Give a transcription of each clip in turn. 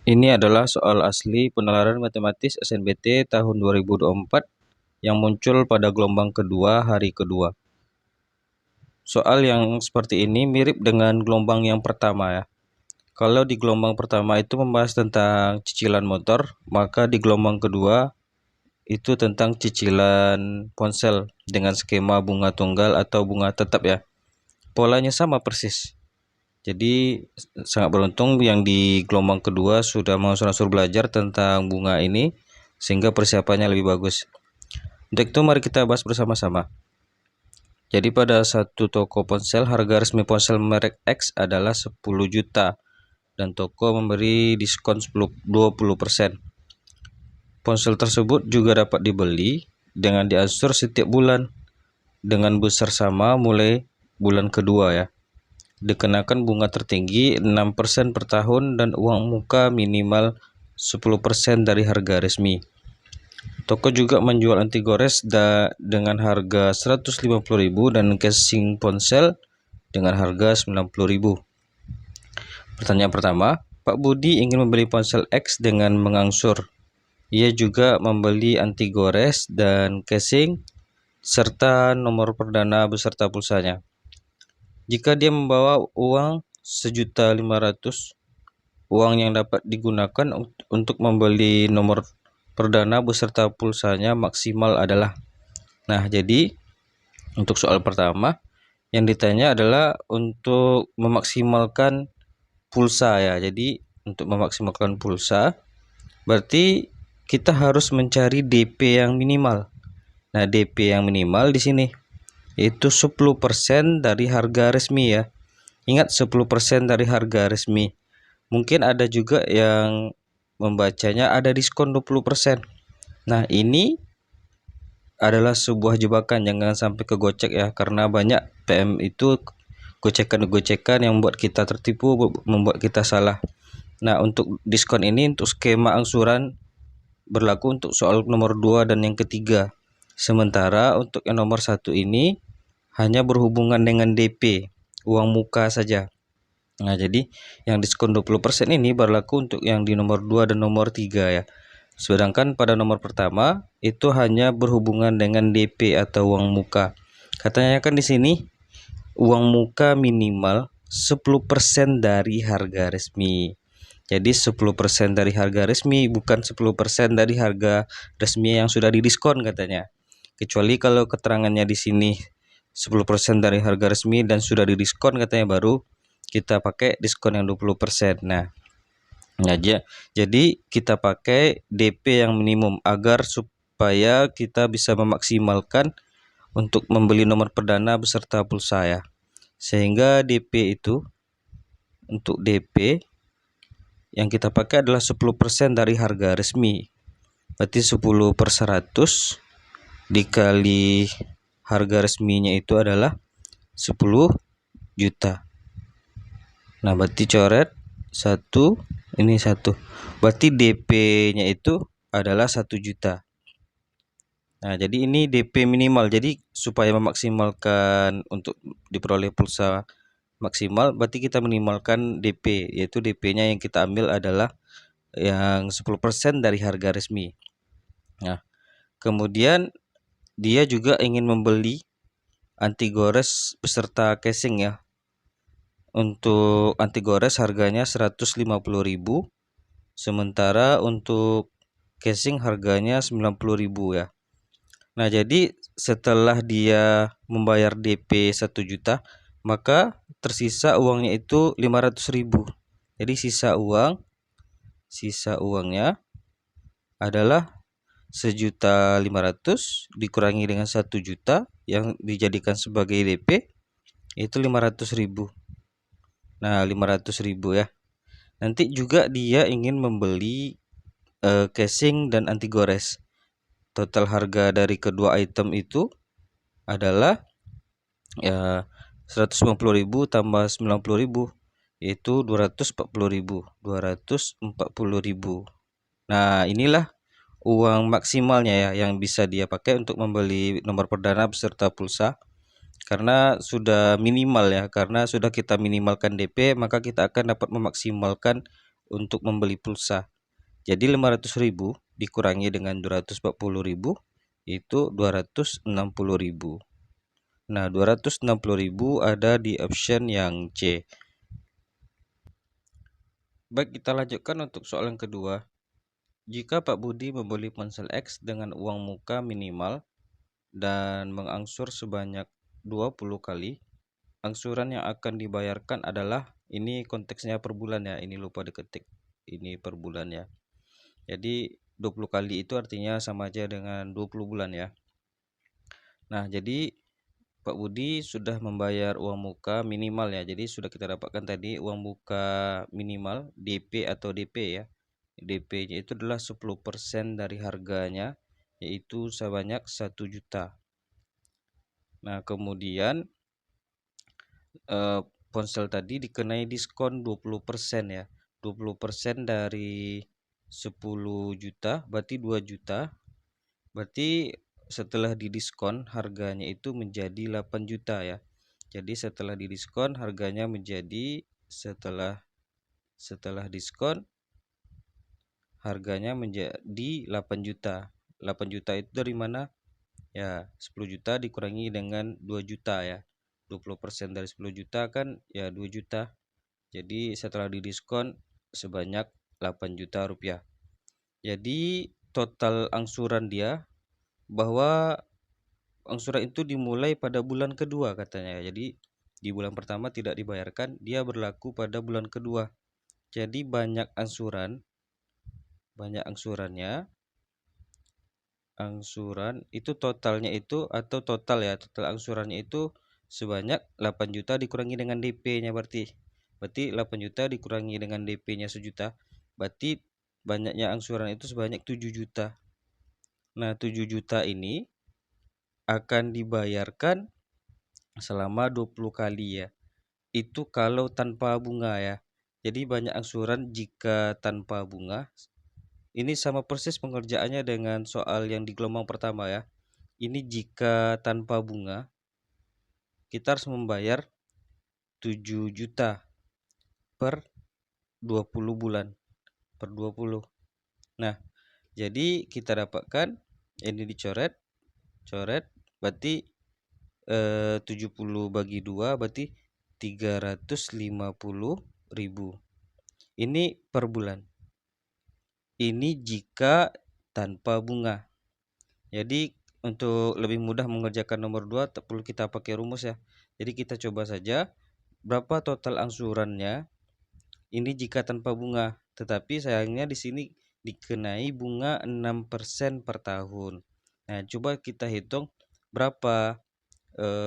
Ini adalah soal asli penalaran matematis SNBT tahun 2024 yang muncul pada gelombang kedua hari kedua. Soal yang seperti ini mirip dengan gelombang yang pertama ya. Kalau di gelombang pertama itu membahas tentang cicilan motor, maka di gelombang kedua itu tentang cicilan ponsel dengan skema bunga tunggal atau bunga tetap ya. Polanya sama persis. Jadi sangat beruntung yang di gelombang kedua sudah mengangsur-angsur belajar tentang bunga ini sehingga persiapannya lebih bagus. Untuk itu mari kita bahas bersama-sama. Jadi pada satu toko ponsel harga resmi ponsel merek X adalah 10 juta dan toko memberi diskon 20%. Ponsel tersebut juga dapat dibeli dengan diangsur setiap bulan dengan besar sama mulai bulan kedua ya. Dikenakan bunga tertinggi 6% per tahun dan uang muka minimal 10% dari harga resmi. Toko juga menjual anti gores dengan harga 150.000 dan casing ponsel dengan harga 90.000. Pertanyaan pertama, Pak Budi ingin membeli ponsel X dengan mengangsur. Ia juga membeli anti gores dan casing serta nomor perdana beserta pulsanya. Jika dia membawa uang 1.500.000, uang yang dapat digunakan untuk membeli nomor perdana beserta pulsanya maksimal adalah. Nah, jadi untuk soal pertama yang ditanya adalah untuk memaksimalkan pulsa ya. Jadi untuk memaksimalkan pulsa berarti kita harus mencari DP yang minimal. Nah, DP yang minimal di sini itu 10% dari harga resmi ya. Ingat 10% dari harga resmi. Mungkin ada juga yang membacanya ada diskon 20%. Nah, ini adalah sebuah jebakan, jangan sampai kegocek ya, karena banyak PM itu gocekan-gocekan yang membuat kita tertipu, membuat kita salah. Nah, untuk diskon ini untuk skema angsuran berlaku untuk soal nomor 2 dan yang ketiga. Sementara untuk yang nomor 1 ini hanya berhubungan dengan DP, uang muka saja. Nah, jadi yang diskon 20% ini berlaku untuk yang di nomor 2 dan nomor 3 ya. Sedangkan pada nomor pertama itu hanya berhubungan dengan DP atau uang muka. Katanya kan di sini uang muka minimal 10% dari harga resmi. Jadi 10% dari harga resmi, bukan 10% dari harga resmi yang sudah didiskon katanya. Kecuali kalau keterangannya di sini 10% dari harga resmi dan sudah didiskon katanya, baru kita pakai diskon yang 20%. Nah, jadi kita pakai DP yang minimum agar supaya kita bisa memaksimalkan untuk membeli nomor perdana beserta pulsa ya. Sehingga DP itu, untuk DP yang kita pakai adalah 10% dari harga resmi. Berarti 10/100 dikali harga resminya itu adalah 10 juta. Nah, berarti coret 1, ini 1. Berarti DP-nya itu adalah 1 juta. Nah, jadi ini DP minimal. Jadi supaya memaksimalkan untuk diperoleh pulsa maksimal, berarti kita minimalkan DP, yaitu DP-nya yang kita ambil adalah yang 10% dari harga resmi. Nah, kemudian dia juga ingin membeli anti gores beserta casing ya. Untuk anti gores harganya 150.000, sementara untuk casing harganya 90.000 ya. Nah, jadi setelah dia membayar DP 1 juta, maka tersisa uangnya itu 500.000. Jadi sisa uangnya adalah 1.500.000 dikurangi dengan 1 juta yang dijadikan sebagai DP itu 500.000. Nah, 500.000 ya. Nanti juga dia ingin membeli casing dan anti gores. Total harga dari kedua item itu adalah ya 150.000 tambah 90.000 yaitu 240.000. Nah, inilah uang maksimalnya ya yang bisa dia pakai untuk membeli nomor perdana beserta pulsa. Karena sudah minimal ya, karena sudah kita minimalkan DP, maka kita akan dapat memaksimalkan untuk membeli pulsa. Jadi 500.000 dikurangi dengan 240.000 itu 260.000. Nah, 260.000 ada di option yang C. Baik, kita lanjutkan untuk soal yang kedua. Jika Pak Budi membeli ponsel X dengan uang muka minimal dan mengangsur sebanyak 20 kali, angsuran yang akan dibayarkan adalah, ini konteksnya per bulan ya, ini lupa diketik, ini per bulan ya. Jadi 20 kali itu artinya sama aja dengan 20 bulan ya. Nah, jadi Pak Budi sudah membayar uang muka minimal ya. Jadi sudah kita dapatkan tadi uang muka minimal DP atau DP ya. DP-nya itu adalah 10% dari harganya, yaitu sebanyak 1 juta. Nah, kemudian ponsel tadi dikenai diskon 20% ya. 20% dari 10 juta berarti 2 juta. Berarti setelah didiskon harganya itu menjadi 8 juta ya. Jadi setelah didiskon harganya menjadi setelah diskon harganya menjadi 8 juta. 8 juta itu dari mana? Ya, 10 juta dikurangi dengan 2 juta ya. 20% dari 10 juta kan ya 2 juta. Jadi setelah didiskon sebanyak 8 juta rupiah. Jadi total angsuran dia, bahwa angsuran itu dimulai pada bulan kedua katanya. Jadi di bulan pertama tidak dibayarkan, dia berlaku pada bulan kedua. Jadi banyak angsurannya, angsuran itu totalnya itu, atau total ya, total angsurannya itu sebanyak 8 juta dikurangi dengan DP-nya berarti 8 juta dikurangi dengan DP-nya 1 juta, berarti banyaknya angsuran itu sebanyak 7 juta. Nah, 7 juta ini akan dibayarkan selama 20 kali ya. Itu kalau tanpa bunga ya. Jadi banyak angsuran jika tanpa bunga. Ini sama persis pengerjaannya dengan soal yang di gelombang pertama ya. Ini jika tanpa bunga, kita harus membayar 7 juta per 20 bulan. Per 20. Nah, jadi kita dapatkan ini dicoret. Berarti 70 bagi 2 berarti 350.000. Ini per bulan. Ini jika tanpa bunga. Jadi untuk lebih mudah mengerjakan nomor 2 tak perlu kita pakai rumus ya. Jadi kita coba saja berapa total angsurannya ini jika tanpa bunga. Tetapi sayangnya di sini dikenai bunga 6% per tahun. Nah, coba kita hitung berapa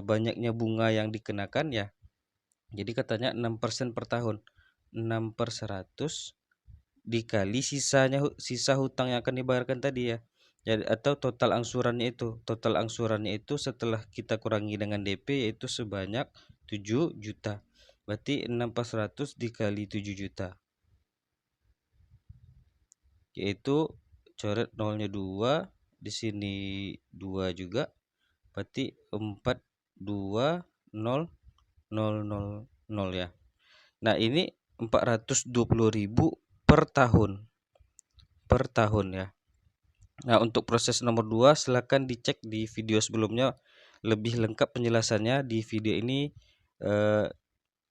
banyaknya bunga yang dikenakan ya. Jadi katanya 6% per tahun. 6/100 dikali sisa hutang yang akan dibayarkan tadi ya. Jadi atau total angsurannya itu. Total angsurannya itu setelah kita kurangi dengan DP yaitu sebanyak 7 juta. Berarti 6/100 dikali 7 juta. Yaitu coret nolnya 2, di sini 2 juga. Berarti 420.000 ya. Nah, ini 420.000 per tahun. Per tahun ya. Nah, untuk proses nomor 2 silakan dicek di video sebelumnya lebih lengkap penjelasannya. Di video ini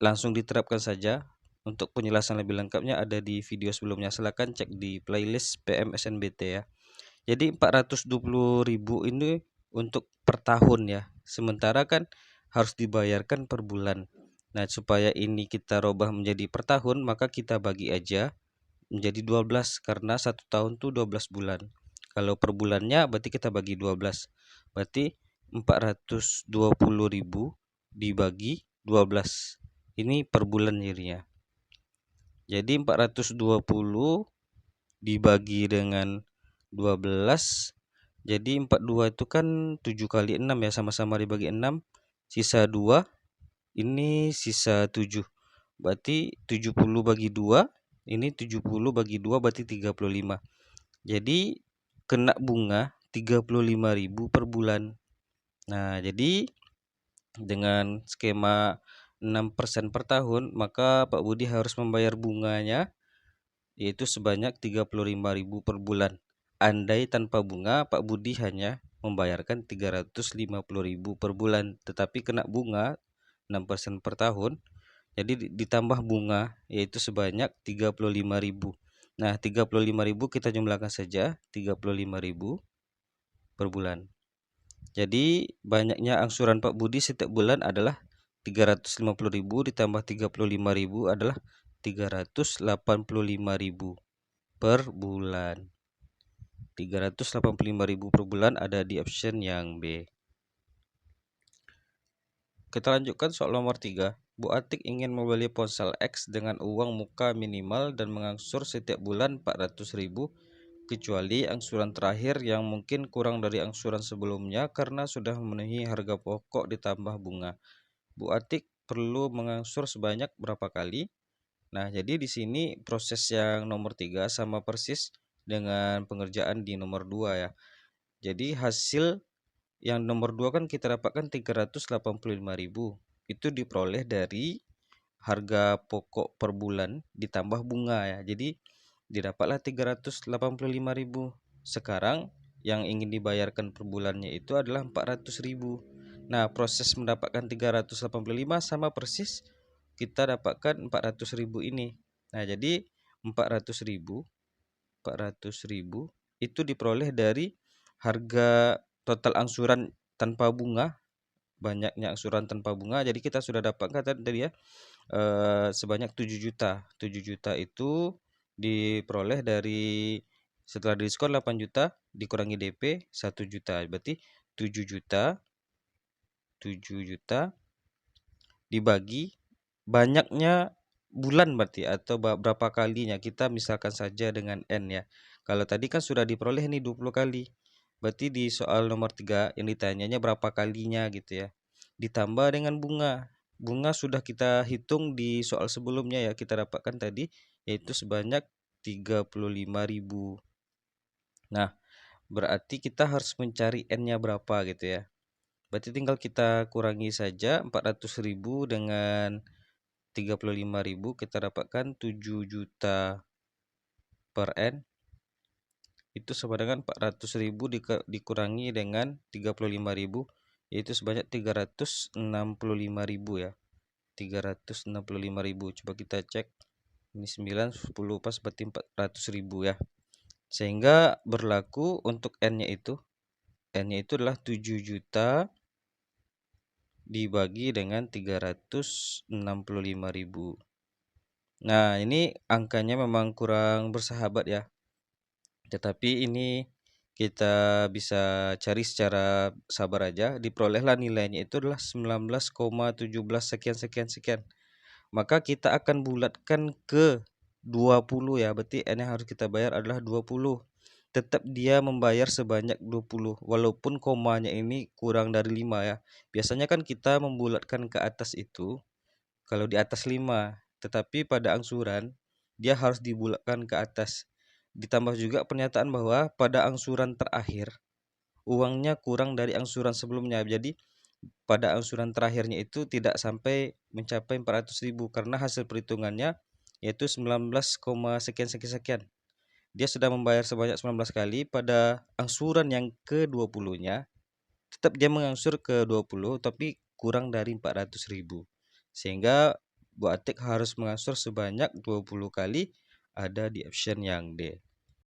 langsung diterapkan saja. Untuk penjelasan lebih lengkapnya ada di video sebelumnya. Silakan cek di playlist PMSNBT ya. Jadi 420.000 ini untuk per tahun ya. Sementara kan harus dibayarkan per bulan. Nah, supaya ini kita robah menjadi per tahun, maka kita bagi aja menjadi 12 karena 1 tahun tuh 12 bulan. Kalau per bulannya berarti kita bagi 12. Berarti 420.000 dibagi 12. Ini per bulan jadinya. Jadi 420 dibagi dengan 12. Jadi 42 itu kan 7 kali 6 ya, sama-sama dibagi 6. Sisa 2. Ini sisa 7. Berarti 70 bagi 2. Ini 70 bagi 2 berarti 35. Jadi kena bunga 35.000 per bulan. Nah, jadi dengan skema 6% per tahun, maka Pak Budi harus membayar bunganya yaitu sebanyak 35.000 per bulan. Andai tanpa bunga, Pak Budi hanya membayarkan 350.000 per bulan, tetapi kena bunga 6% per tahun, jadi ditambah bunga yaitu sebanyak 35.000. Nah, 35.000 kita jumlahkan saja, 35.000 per bulan. Jadi banyaknya angsuran Pak Budi setiap bulan adalah 350.000 ditambah 35.000 adalah 385.000 per bulan. 385.000 per bulan ada di option yang B. Kita lanjutkan soal nomor 3. Bu Atik ingin membeli ponsel X dengan uang muka minimal dan mengangsur setiap bulan 400.000 kecuali angsuran terakhir yang mungkin kurang dari angsuran sebelumnya karena sudah memenuhi harga pokok ditambah bunga. Bu Atik perlu mengangsur sebanyak berapa kali? Nah, jadi di sini proses yang nomor 3 sama persis dengan pengerjaan di nomor 2 ya. Jadi hasil yang nomor 2 kan kita dapatkan 385.000. Itu diperoleh dari harga pokok per bulan ditambah bunga ya. Jadi didapatlah 385.000. Sekarang yang ingin dibayarkan per bulannya itu adalah 400.000. Nah, proses mendapatkan 385 sama persis kita dapatkan 400.000 ini. Nah, jadi 400.000 itu diperoleh dari harga total angsuran tanpa bunga, banyaknya angsuran tanpa bunga. Jadi kita sudah dapatkan tadi ya sebanyak 7 juta. 7 juta itu diperoleh dari setelah diskon 8 juta dikurangi DP 1 juta. Berarti 7 juta dibagi banyaknya bulan berarti atau berapa kalinya. Kita misalkan saja dengan N ya. Kalau tadi kan sudah diperoleh nih 20 kali. Berarti di soal nomor 3 yang ditanyanya berapa kalinya gitu ya. Ditambah dengan bunga. Bunga sudah kita hitung di soal sebelumnya ya, kita dapatkan tadi yaitu sebanyak 35.000. Nah, berarti kita harus mencari N-nya berapa gitu ya. Berarti tinggal kita kurangi saja 400.000 dengan 35.000, kita dapatkan 7 juta per N. Itu sama dengan 400.000 dikurangi dengan 35.000, yaitu sebanyak 365.000 ya. 365.000. Coba kita cek. Ini 9, 10 pas berarti 400.000 ya. Sehingga berlaku untuk N-nya itu. N-nya itu adalah 7 juta dibagi dengan 365.000. Nah, ini angkanya memang kurang bersahabat ya. Tetapi ini kita bisa cari secara sabar aja. Diperolehlah nilainya itu adalah 19,17 sekian. Maka kita akan bulatkan ke 20 ya. Berarti N yang harus kita bayar adalah 20. Tetap dia membayar sebanyak 20 walaupun komanya ini kurang dari 5 ya. Biasanya kan kita membulatkan ke atas itu kalau di atas 5, tetapi pada angsuran dia harus dibulatkan ke atas. Ditambah juga pernyataan bahwa pada angsuran terakhir uangnya kurang dari angsuran sebelumnya. Jadi pada angsuran terakhirnya itu tidak sampai mencapai 400.000 karena hasil perhitungannya yaitu 19, sekian. Dia sudah membayar sebanyak 19 kali. Pada angsuran yang ke-20-nya tetap dia mengangsur ke 20 tapi kurang dari 400.000. Sehingga Bu Atik harus mengangsur sebanyak 20 kali, ada di option yang D.